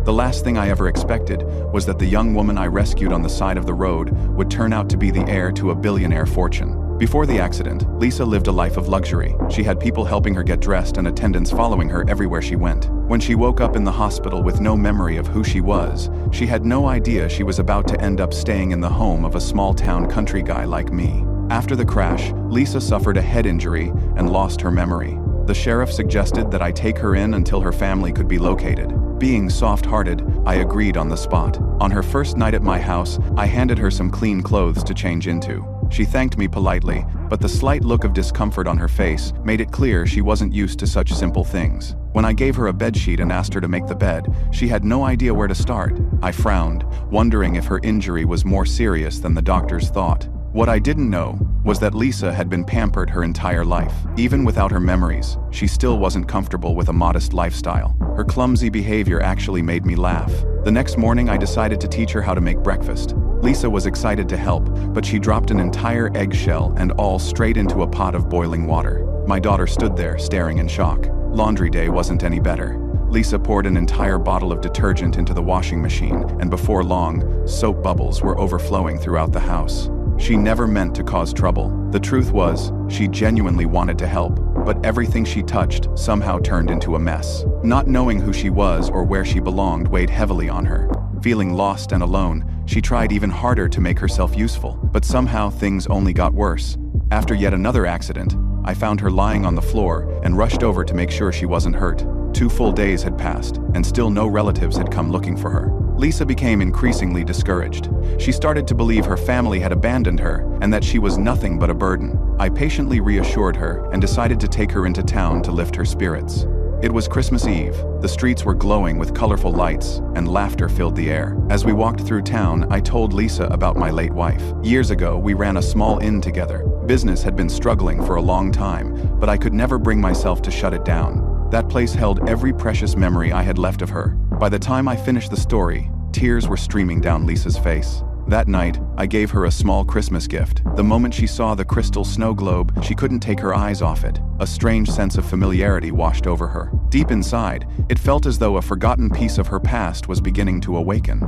The last thing I ever expected was that the young woman I rescued on the side of the road would turn out to be the heir to a billionaire fortune. Before the accident, Lisa lived a life of luxury. She had people helping her get dressed and attendants following her everywhere she went. When she woke up in the hospital with no memory of who she was, she had no idea she was about to end up staying in the home of a small-town country guy like me. After the crash, Lisa suffered a head injury and lost her memory. The sheriff suggested that I take her in until her family could be located. Being soft-hearted, I agreed on the spot. On her first night at my house, I handed her some clean clothes to change into. She thanked me politely, but the slight look of discomfort on her face made it clear she wasn't used to such simple things. When I gave her a bedsheet and asked her to make the bed, she had no idea where to start. I frowned, wondering if her injury was more serious than the doctors thought. What I didn't know was that Lisa had been pampered her entire life. Even without her memories, she still wasn't comfortable with a modest lifestyle. Her clumsy behavior actually made me laugh. The next morning, I decided to teach her how to make breakfast. Lisa was excited to help, but she dropped an entire eggshell and all straight into a pot of boiling water. My daughter stood there, staring in shock. Laundry day wasn't any better. Lisa poured an entire bottle of detergent into the washing machine, and before long, soap bubbles were overflowing throughout the house. She never meant to cause trouble. The truth was, she genuinely wanted to help, but everything she touched somehow turned into a mess. Not knowing who she was or where she belonged weighed heavily on her. Feeling lost and alone, she tried even harder to make herself useful, but somehow things only got worse. After yet another accident, I found her lying on the floor and rushed over to make sure she wasn't hurt. 2 full days had passed, and still no relatives had come looking for her. Lisa became increasingly discouraged. She started to believe her family had abandoned her and that she was nothing but a burden. I patiently reassured her and decided to take her into town to lift her spirits. It was Christmas Eve. The streets were glowing with colorful lights, and laughter filled the air. As we walked through town, I told Lisa about my late wife. Years ago, we ran a small inn together. Business had been struggling for a long time, but I could never bring myself to shut it down. That place held every precious memory I had left of her. By the time I finished the story, tears were streaming down Lisa's face. That night, I gave her a small Christmas gift. The moment she saw the crystal snow globe, she couldn't take her eyes off it. A strange sense of familiarity washed over her. Deep inside, it felt as though a forgotten piece of her past was beginning to awaken.